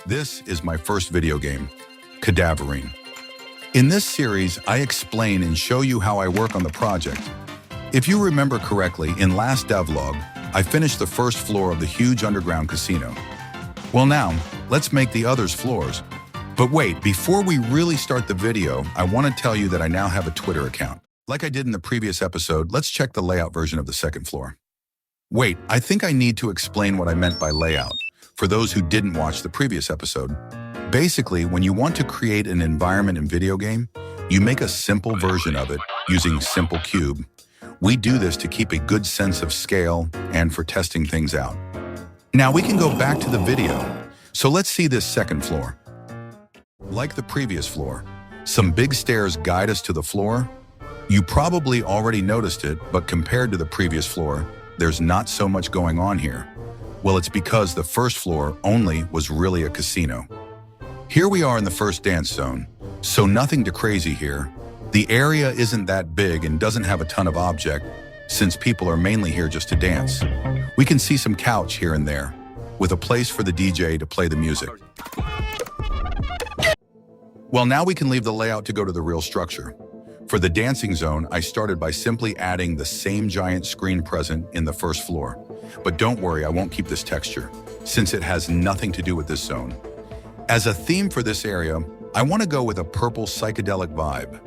This is my first video game, Cadaverine. In this series, I explain and show you how I work on the project. If you remember correctly, in last devlog, I finished the first floor of the huge underground casino. Well now, let's make the others floors. But wait, before we really start the video, I want to tell you that I now have a Twitter account. Like I did in the previous episode, let's check the layout version of the second floor. Wait, I think I need to explain what I meant by layout, for those who didn't watch the previous episode. Basically, when you want to create an environment in video game, you make a simple version of it using Simple Cube. We do this to keep a good sense of scale and for testing things out. Now we can go back to the video. So let's see this second floor. Like the previous floor, some big stairs guide us to the floor. You probably already noticed it, but compared to the previous floor, there's not so much going on here. Well, it's because the first floor only was really a casino. Here we are in the first dance zone, so nothing too crazy here. The area isn't that big and doesn't have a ton of object, since people are mainly here just to dance. We can see some couch here and there, with a place for the DJ to play the music. Well, now we can leave the layout to go to the real structure. For the dancing zone, I started by simply adding the same giant screen present in the first floor. But don't worry, I won't keep this texture, since it has nothing to do with this zone. As a theme for this area, I want to go with a purple psychedelic vibe.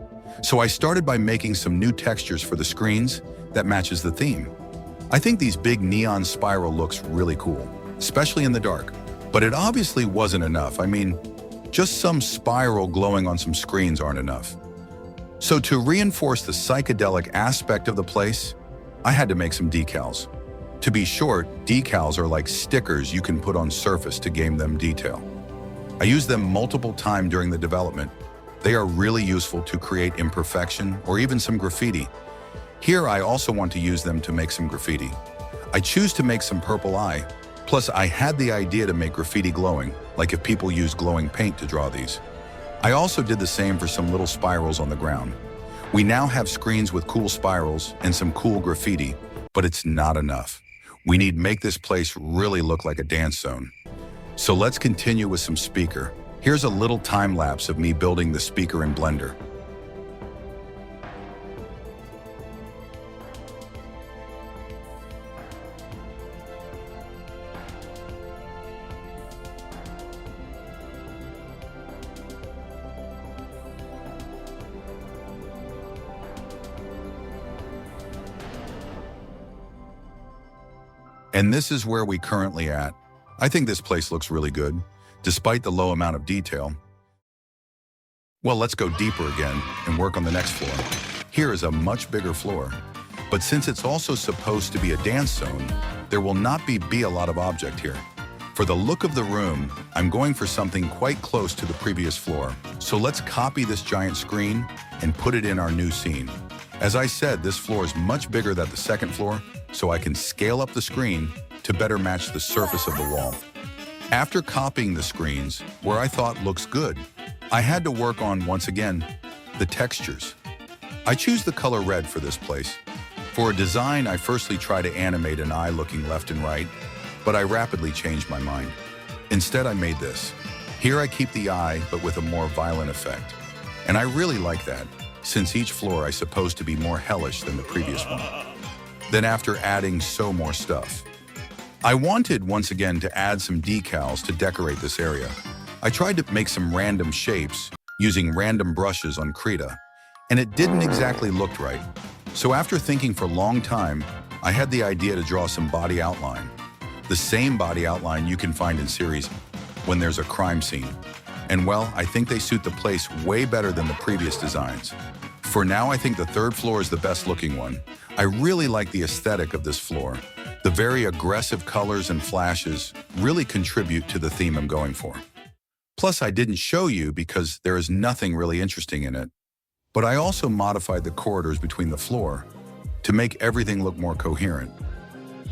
So I started by making some new textures for the screens that matches the theme. I think these big neon spiral looks really cool, especially in the dark. But it obviously wasn't enough. I mean, just some spiral glowing on some screens aren't enough. So to reinforce the psychedelic aspect of the place, I had to make some decals. To be short, decals are like stickers you can put on surface to give them detail. I used them multiple times during the development. They are really useful to create imperfection or even some graffiti. Here I also want to use them to make some graffiti. I choose to make some purple eye. Plus I had the idea to make graffiti glowing, like if people use glowing paint to draw these. I also did the same for some little spirals on the ground. We now have screens with cool spirals and some cool graffiti, but it's not enough. We need to make this place really look like a dance zone. So let's continue with some speaker. Here's a little time lapse of me building the speaker in Blender. And this is where we currently at. I think this place looks really good, despite the low amount of detail. Well, let's go deeper again and work on the next floor. Here is a much bigger floor, but since it's also supposed to be a dance zone, there will not be a lot of object here. For the look of the room, I'm going for something quite close to the previous floor. So let's copy this giant screen and put it in our new scene. As I said, this floor is much bigger than the second floor, so I can scale up the screen to better match the surface of the wall. After copying the screens, where I thought looks good, I had to work on, once again, the textures. I choose the color red for this place. For a design, I firstly try to animate an eye looking left and right, but I rapidly changed my mind. Instead, I made this. Here I keep the eye, but with a more violent effect. And I really like that, since each floor is supposed to be more hellish than the previous one. Then after adding so more stuff, I wanted once again to add some decals to decorate this area. I tried to make some random shapes using random brushes on Krita, and it didn't exactly look right. So after thinking for a long time, I had the idea to draw some body outline. The same body outline you can find in series when there's a crime scene. And well, I think they suit the place way better than the previous designs. For now, I think the third floor is the best looking one. I really like the aesthetic of this floor. The very aggressive colors and flashes really contribute to the theme I'm going for. Plus, I didn't show you because there is nothing really interesting in it. But I also modified the corridors between the floor to make everything look more coherent.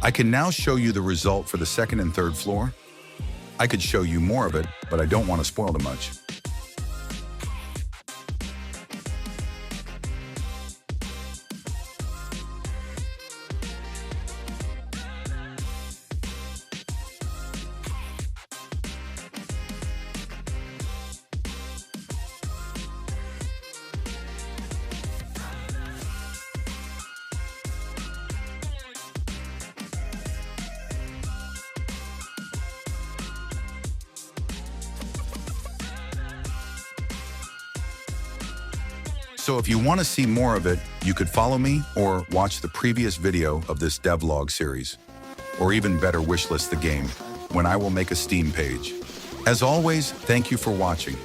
I can now show you the result for the second and third floor. I could show you more of it, but I don't want to spoil too much. So if you want to see more of it, you could follow me or watch the previous video of this devlog series. Or even better, wishlist the game when I will make a Steam page. As always, thank you for watching.